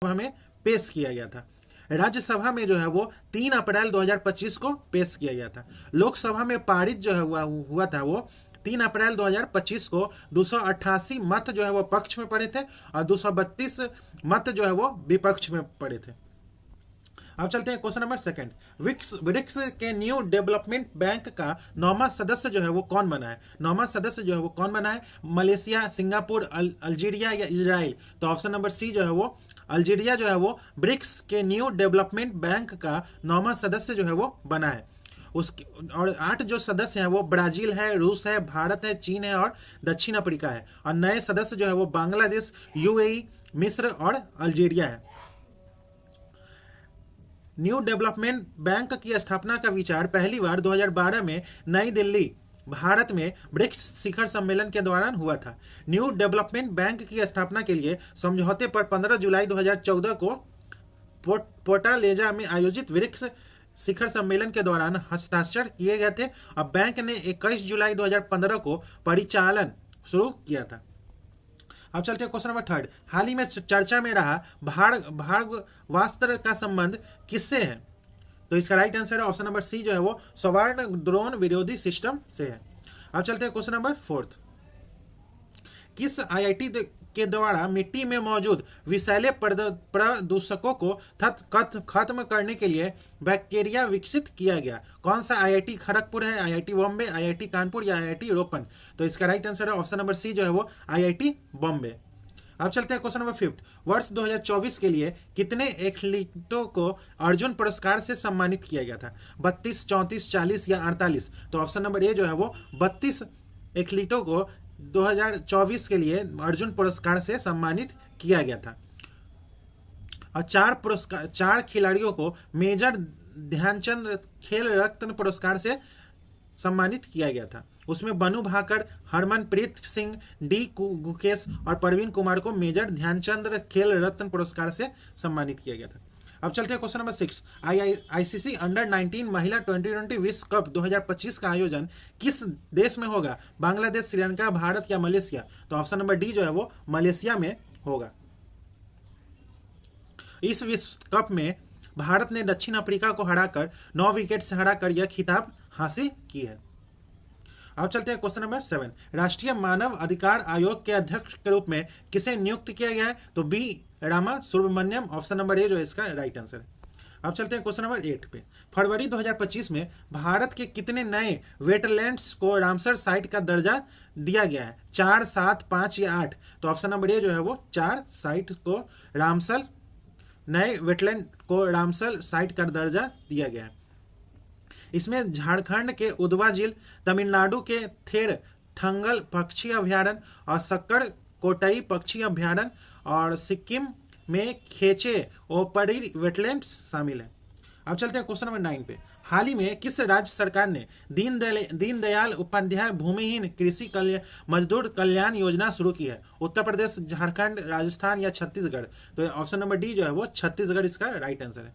में पेश किया गया था। राज्यसभा में जो है वो 3 अप्रैल 2025 को पेश किया गया था। लोकसभा में पारित जो है हुआ था वो 3 अप्रैल 2025 को 288 मत जो है वो पक्ष में पड़े थे और 232 मत जो है वो विपक्ष में पड़े थे। अब चलते हैं क्वेश्चन नंबर सेकंड। ब्रिक्स के न्यू डेवलपमेंट बैंक का 9वां सदस्य जो है वो कौन बना है? 9वां सदस्य जो है वो कौन बना है? मलेशिया, सिंगापुर, अल्जीरिया या इजराइल? तो ऑप्शन नंबर सी जो है वो अल्जीरिया जो है वो ब्रिक्स के न्यू डेवलपमेंट बैंक का 9वां सदस्य जो है वो बना है। उसके और 8 जो सदस्य हैं वो ब्राजील है, रूस है, भारत है, चीन है और दक्षिण अफ्रीका है। और नए सदस्य जो है वो बांग्लादेश, यूएई, मिस्र और अल्जीरिया है। न्यू डेवलपमेंट बैंक की स्थापना का विचार पहली बार 2012 में नई दिल्ली, भारत में ब्रिक्स शिखर सम्मेलन के दौरान हुआ था। न्यू डेवलपमेंट बैंक की स्थापना के लिए समझौते पर 15 जुलाई 2014 को पोर्टालेजा में आयोजित ब्रिक्स शिखर सम्मेलन के दौरान हस्ताक्षर किए गए थे। अब बैंक ने 21 जुलाई 2015 को परिचालन शुरू किया था। अब चलते हैं क्वेश्चन नंबर थर्ड। हाल ही में चर्चा में रहा भागवास्त्र का संबंध किससे है? तो इसका राइट आंसर है ऑप्शन नंबर सी जो है वो स्वर्ण ड्रोन विरोधी सिस्टम से है। अब चलते हैं क्वेश्चन नंबर फोर्थ। किस आईआईटी के द्वारा मिट्टी में मौजूद विषैले प्रदूषकों को खत्म करने के लिए बैक्टीरिया विकसित किया गया? कौन सा आईआईटी खड़गपुर है, आईआईटी बॉम्बे, आईआईटी कानपुर या आईआईटी रोपन? तो इसका राइट आंसर है ऑप्शन नंबर सी जो है वो आईआईटी बॉम्बे। अब चलते हैं क्वेश्चन नंबर फिफ्थ। वर्ष 2024 के लिए कितने एथलीटों को अर्जुन पुरस्कार से सम्मानित किया गया था? 32, 34, 40 या 48? तो ऑप्शन नंबर ए जो है वो 32 एथलीटों को 2024 के लिए अर्जुन पुरस्कार से सम्मानित किया गया था। और 4 खिलाड़ियों को मेजर ध्यानचंद खेल रत्न पुरस्कार से सम्मानित किया गया था। उसमें बनु भाकर, हरमनप्रीत सिंह, डी गुकेश और प्रवीण कुमार को मेजर ध्यानचंद खेल रत्न पुरस्कार से सम्मानित किया गया था। अब चलते हैं क्वेश्चन नंबर 6। आईसीसी अंडर 19 महिला 2020 विश्व कप 2025 का आयोजन किस देश में होगा? बांग्लादेश, श्रीलंका, भारत या मलेशिया? तो ऑप्शन नंबर डी जो है वो मलेशिया में होगा। इस विश्व कप में भारत ने दक्षिण अफ्रीका को हराकर 9 विकेट से हराकर यह खिताब हासिल की है। अब चलते हैं क्वेश्चन नंबर 7। राष्ट्रीय मानव अधिकार आयोग के अध्यक्ष के रूप में किसे नियुक्त किया गया है? तो B Rama Subramaniam, option number A जो है इसका राइट आंसर है। अब चलते हैं क्वेश्चन नंबर 8 पे। फरवरी 2025 में भारत के कितने नए वेटलैंड्स को रामसर साइट का दर्जा दिया गया है? 4, 7, 5 या 8? तो ऑप्शन नंबर ए जो है वो 4 साइट को रामसर, नए वेटलैंड को रामसर साइट का दर्जा दिया गया है। इसमें झारखंड के उदवा झील, तमिलनाडु के थेर ठंगल पक्षी अभ्यारण्य और सक्कर कोटई पक्षी अभ्यारण्य और सिक्किम में खेचे ओपरी वेटलैंड्स शामिल है। अब चलते हैं क्वेश्चन नंबर 9 पे। हाल ही में किस राज्य सरकार ने दीनदयाल उपाध्याय भूमिहीन कृषि मजदूर कल्याण योजना शुरू की है? उत्तर प्रदेश, झारखंड, राजस्थान या छत्तीसगढ़? तो ऑप्शन नंबर डी जो है वो छत्तीसगढ़ इसका राइट आंसर है।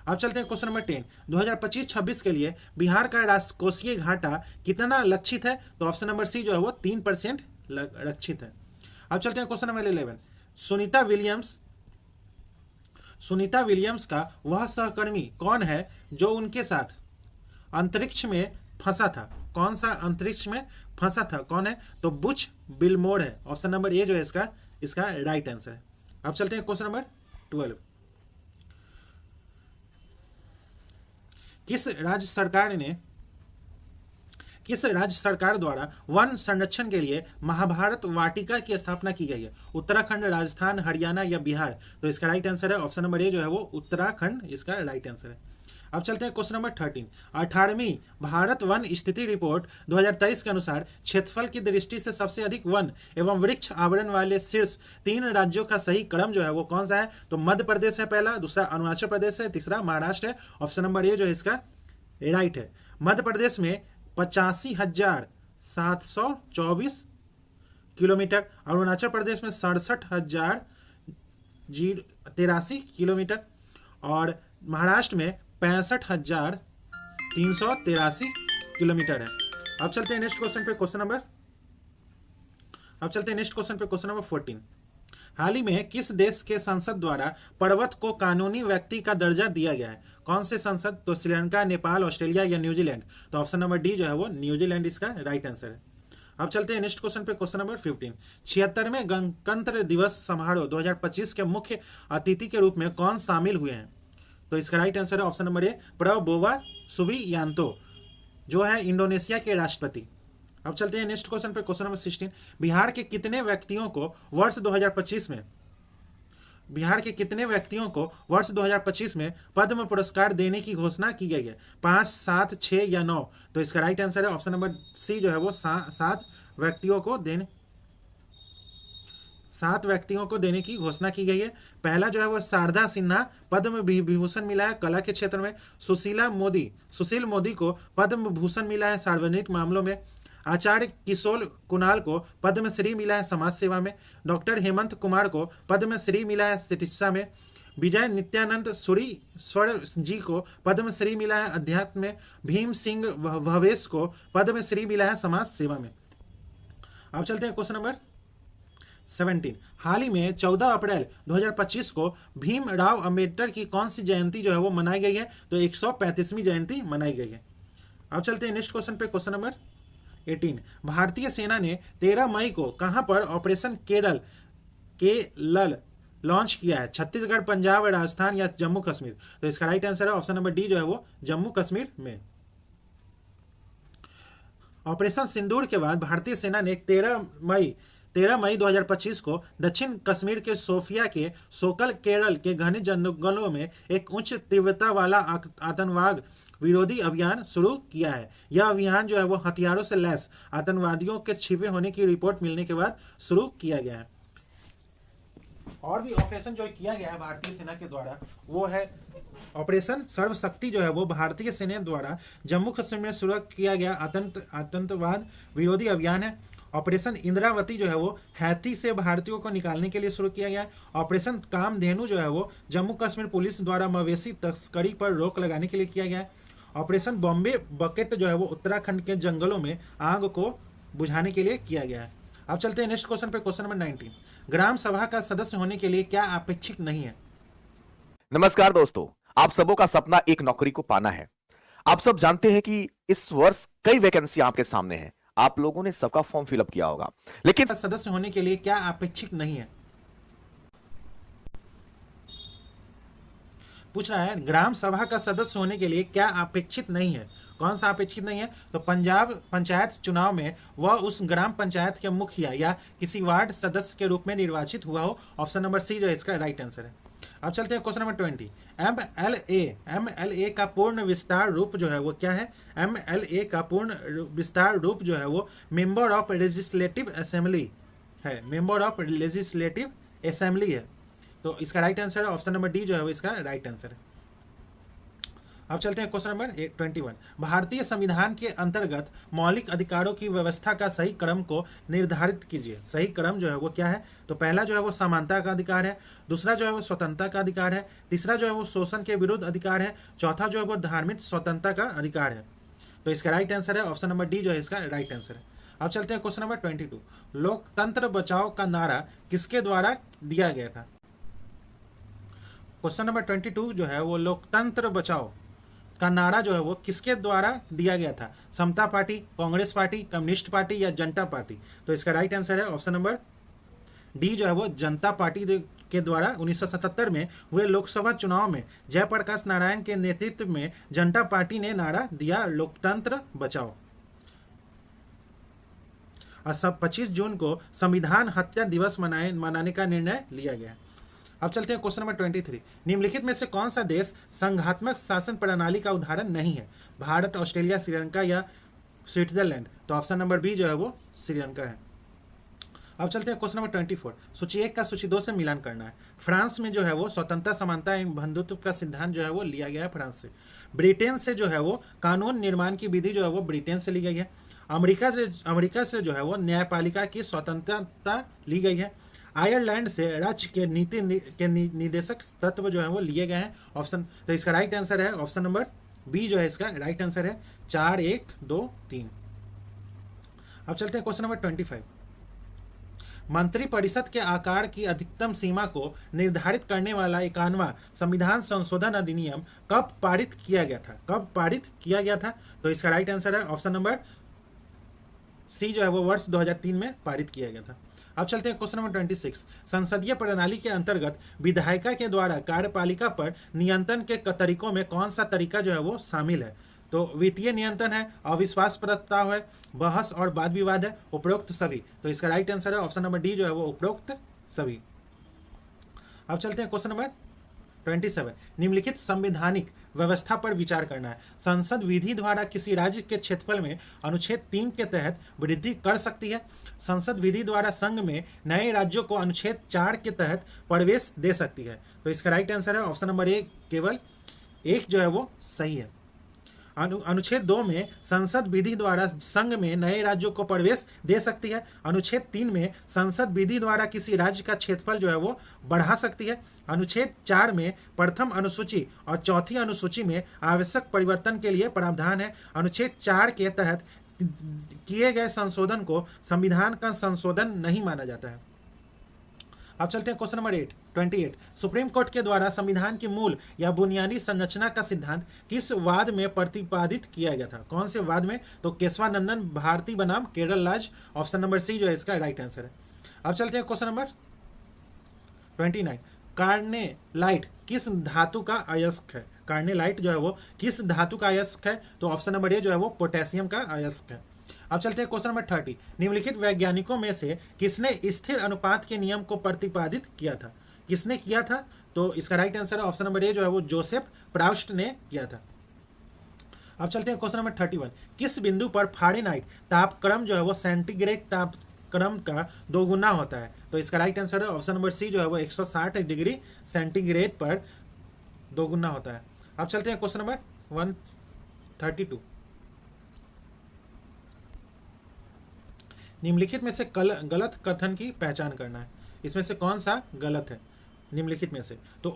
अब चलते हैं क्वेश्चन नंबर 10। 2025-26 के लिए बिहार का राजकोषीय घाटा कितना लक्षित है? तो ऑप्शन नंबर सी जो है वो 3% लक्षित है। अब चलते हैं क्वेश्चन नंबर 11। सुनीता विलियम्स का वह सहकर्मी कौन है जो उनके साथ अंतरिक्ष में फंसा था? कौन सा अंतरिक्ष में फंसा था, कौन है? तो बुच बिलमोर है। ऑप्शन नंबर ए जो है इसका राइट आंसर है। अब चलते हैं क्वेश्चन नंबर 12। किस राज्य सरकार द्वारा वन संरक्षण के लिए महाभारत वाटिका की स्थापना की गई है? उत्तराखंड, राजस्थान, हरियाणा या बिहार? तो इसका राइट आंसर है ऑप्शन नंबर ए जो है वो उत्तराखंड इसका राइट आंसर है। अब चलते हैं क्वेश्चन नंबर 13। 18वीं भारत वन स्थिति रिपोर्ट 2023 के अनुसार क्षेत्रफल की दृष्टि से सबसे अधिक वन एवं वृक्ष आवरण वाले शीर्ष 3 राज्यों का सही क्रम जो है वो कौन सा है? तो मध्य प्रदेश है पहला, दूसरा अरुणाचल प्रदेश है, तीसरा महाराष्ट्र है। ऑप्शन नंबर ए जो है इसका राइट है। मध्य प्रदेश में 85,724 किलोमीटर, अरुणाचल प्रदेश में 67,083 किलोमीटर और महाराष्ट्र में 65,383 किलोमीटर है। अब चलते हैं नेक्स्ट क्वेश्चन पे, क्वेश्चन नंबर 14। हाल ही में किस देश के संसद द्वारा पर्वत को कानूनी व्यक्ति का दर्जा दिया गया है? कौन से संसद? तो श्रीलंका, नेपाल, ऑस्ट्रेलिया या न्यूजीलैंड? तो ऑप्शन नंबर डी जो है वो न्यूजीलैंड इसका राइट आंसर है। अब चलते हैं नेक्स्ट क्वेश्चन पे, क्वेश्चन नंबर 15। 76वें गणतंत्र दिवस समारोह 2025 के मुख्य अतिथि के रूप में कौन शामिल हुए हैं? तो इसका राइट आंसर है ऑप्शन नंबर ए, प्रबोवो सुबियांतो, जो है इंडोनेशिया के राष्ट्रपति। अब चलते हैं नेक्स्ट क्वेश्चन पे, क्वेश्चन नंबर 16। बिहार के कितने व्यक्तियों को वर्ष 2025 में पद्म पुरस्कार देने की घोषणा की गई है? 5, 7, 6 या 9? तो इसका राइट आंसर है ऑप्शन नंबर सी जो है वो 7 व्यक्तियों को देने की घोषणा की गई है। पहला जो है वो शारदा सिन्हा, पद्म विभूषण मिला है कला के क्षेत्र में। सुशील मोदी को पद्म भूषण मिला है सार्वजनिक मामलों में। आचार्य किशोर कुणाल को पद्मश्री मिला है समाज सेवा में। डॉक्टर हेमंत कुमार को पद्मश्री मिला है चिकित्सा में। विजय नित्यानंद सुरीश्वर जी को पद्मश्री मिला है अध्यात्म में। भीम सिंह भवेश को पद्मश्री मिला है समाज सेवा में। अब चलते हैं क्वेश्चन नंबर 17। हाल ही में 14 अप्रैल 2025 को भीम राव अंबेडकर की कौन सी जयंती जो है वो मनाई गई है? तो 135वीं जयंती मनाई गई है। अब चलते हैं नेक्स्ट क्वेश्चन पे, क्वेश्चन नंबर 18। भारतीय सेना ने 13 मई को कहां पर ऑपरेशन केरल लॉन्च किया है? छत्तीसगढ़, पंजाब, राजस्थान या जम्मू कश्मीर? तो इसका राइट आंसर है ऑप्शन नंबर डी जो है वो जम्मू कश्मीर में। ऑपरेशन सिंदूर के बाद भारतीय सेना ने 13 मई 2025 को दक्षिण कश्मीर के सोफिया के सोकल केरल के घने जंगलों में एक उच्च तीव्रता वाला आतंकवाद विरोधी अभियान शुरू किया है। यह अभियान जो है वो हथियारों से लैस आतंकवादियों के छिपे होने की रिपोर्ट मिलने के बाद शुरू किया गया है। और भी ऑपरेशन जो किया गया है भारतीय सेना के द्वारा वो है ऑपरेशन सर्वशक्ति, जो है वो भारतीय सेना द्वारा जम्मू कश्मीर में शुरू किया गया आतंकवाद विरोधी अभियान है। ऑपरेशन इंद्रावती जो है वो हैती से भारतीयों को निकालने के लिए शुरू किया गया है। ऑपरेशन कामधेनु जो है वो जम्मू कश्मीर पुलिस द्वारा मवेशी तस्करी पर रोक लगाने के लिए किया गया है। ऑपरेशन बॉम्बे बकेट जो है वो उत्तराखंड के जंगलों में आग को बुझाने के लिए किया गया है। अब चलते हैं नेक्स्ट क्वेश्चन पे, क्वेश्चन नंबर 19। ग्राम सभा का सदस्य होने के लिए क्या अपेक्षित नहीं है? नमस्कार दोस्तों, आप सबों का सपना एक नौकरी को पाना है। आप सब जानते हैं कि इस वर्ष कई वैकेंसी आपके सामने हैं। आप लोगों ने सबका फॉर्म फिलअप किया होगा, लेकिन सदस्य होने के लिए क्या अपेक्षित नहीं है? पूछ रहा है ग्राम सभा का सदस्य होने के लिए क्या अपेक्षित नहीं है? कौन सा अपेक्षित नहीं है? तो पंजाब पंचायत चुनाव में वह उस ग्राम पंचायत के मुखिया या किसी वार्ड सदस्य के रूप में निर्वाचित हुआ हो। ऑप्शन नंबर सी जो है इसका राइट आंसर है। अब चलते हैं क्वेश्चन नंबर 20। MLA का पूर्ण विस्तार रूप जो है वो क्या है? MLA का पूर्ण विस्तार रूप जो है वो मेंबर ऑफ लेजिस्लेटिव असेंबली है। मेंबर ऑफ लेजिस्लेटिव असेंबली है। तो इसका राइट आंसर है ऑप्शन नंबर डी जो है वो इसका राइट आंसर है। अब चलते हैं क्वेश्चन नंबर 21। भारतीय संविधान के अंतर्गत मौलिक अधिकारों की व्यवस्था का सही क्रम को निर्धारित कीजिए। सही क्रम जो है वो क्या है? तो पहला जो है वो समानता का अधिकार है। दूसरा जो है वो स्वतंत्रता का अधिकार है। तीसरा जो है वो शोषण के विरुद्ध अधिकार है। चौथा जो है वो धार्मिक स्वतंत्रता का अधिकार है। तो इसका राइट आंसर है ऑप्शन नंबर डी जो है इसका राइट आंसर है। अब चलते हैं क्वेश्चन नंबर 22। लोकतंत्र बचाओ का नारा किसके द्वारा दिया गया था? क्वेश्चन नंबर 22 जो है वो लोकतंत्र बचाओ का नारा जो है वो किसके द्वारा दिया गया था? Samata party, Congress party, communist party या जनता पार्टी? तो इसका राइट आंसर है ऑप्शन नंबर डी जो है वो जनता पार्टी के द्वारा 1977 में हुए लोकसभा चुनाव में जयप्रकाश नारायण के नेतृत्व में जनता पार्टी ने नारा दिया लोकतंत्र बचाओ। और 25 जून को संविधान हत्या दिवस मनाने का निर्णय लिया गया। अब चलते हैं क्वेश्चन नंबर 23। निम्नलिखित में से कौन सा देश संघात्मक शासन प्रणाली का उदाहरण नहीं है? भारत, ऑस्ट्रेलिया, श्रीलंका या स्विट्जरलैंड? तो ऑप्शन नंबर बी जो है वो श्रीलंका है। अब चलते हैं क्वेश्चन नंबर 24। सूची 1 का सूची 2 से मिलान करना है। फ्रांस में जो है वो स्वतंत्रता, समानता एवं बंधुत्व का सिद्धांत जो है वो लिया गया है फ्रांस से। ब्रिटेन से जो है वो कानून निर्माण की विधि जो है वो ब्रिटेन से ली गई है। अमेरिका से जो है वो न्यायपालिका की स्वतंत्रता ली गई है। आयरलैंड से राज्य के नीति के निदेशक तत्व जो है वो लिए गए हैं। ऑप्शन तो इसका राइट आंसर है ऑप्शन नंबर बी जो है इसका राइट आंसर है 4, 1, 2, 3। अब चलते हैं क्वेश्चन नंबर 25। मंत्रिपरिषद के आकार की अधिकतम सीमा को निर्धारित करने वाला 51वां संविधान संशोधन अधिनियम कब पारित किया गया था? कब पारित किया गया था? तो इसका राइट आंसर है ऑप्शन नंबर सी जो है वो वर्ष 2003 में पारित किया गया था। अब चलते हैं क्वेश्चन नंबर 26। संसदीय प्रणाली के अंतर्गत विधायिका के द्वारा कार्यपालिका पर नियंत्रण के तरीकों में कौन सा तरीका जो है वो शामिल है? तो वित्तीय नियंत्रण है, अविश्वास प्रस्ताव है, बहस और वाद विवाद है, उपरोक्त सभी। तो इसका राइट आंसर है ऑप्शन नंबर डी जो है वो उपरोक्त सभी। अब चलते हैं क्वेश्चन नंबर 27। निम्नलिखित संवैधानिक व्यवस्था पर विचार करना है। संसद विधि द्वारा किसी राज्य के क्षेत्रफल में अनुच्छेद 3 के तहत वृद्धि कर सकती है। संसद विधि द्वारा संघ में नए राज्यों को अनुच्छेद 4 के तहत प्रवेश दे सकती है। तो इसका राइट आंसर है ऑप्शन नंबर ए, केवल एक जो है वो सही है। अनुच्छेद 2 में संसद विधि द्वारा संघ में नए राज्यों को प्रवेश दे सकती है। अनुच्छेद 3 में संसद विधि द्वारा किसी राज्य का क्षेत्रफल जो है वो बढ़ा सकती है। अनुच्छेद 4 में प्रथम अनुसूची और चौथी अनुसूची में आवश्यक परिवर्तन के लिए प्रावधान है। अनुच्छेद 4 के तहत किए गए संशोधन को संविधान का संशोधन नहीं माना जाता है। अब चलते हैं क्वेश्चन नंबर 28। सुप्रीम कोर्ट के द्वारा संविधान की मूल या बुनियादी संरचना का सिद्धांत किस वाद में प्रतिपादित किया गया था? कौन से वाद में? तो केशवानंदन भारती बनाम केरल राज, ऑप्शन नंबर सी जो है इसका राइट आंसर है। अब चलते हैं क्वेश्चन नंबर 29। कार्नेलाइट किस धातु का अयस्क है? कार्नेलाइट जो है वो किस धातु का अयस्क है? तो ऑप्शन नंबर ए जो है वो पोटेशियम का अयस्क है। अब चलते हैं क्वेश्चन नंबर 30। निम्नलिखित वैज्ञानिकों में से किसने स्थिर अनुपात के नियम को प्रतिपादित किया था? किसने किया था? तो इसका राइट आंसर है ऑप्शन नंबर ए जो है वो जोसेफ प्राउस्ट ने किया था। अब चलते हैं क्वेश्चन नंबर 31। किस बिंदु पर फ़ारेनहाइट तापक्रम जो है वो सेंटीग्रेड तापक्रम का 2 गुना होता है? तो इसका राइट आंसर है ऑप्शन नंबर सी जो है वो 160 डिग्री सेंटीग्रेड पर 2 गुना होता है। अब चलते हैं क्वेश्चन नंबर 132। निम्नलिखित में से गलत कथन की पहचान करना है। इसमें से कौन सा गलत है निम्नलिखित में से? तो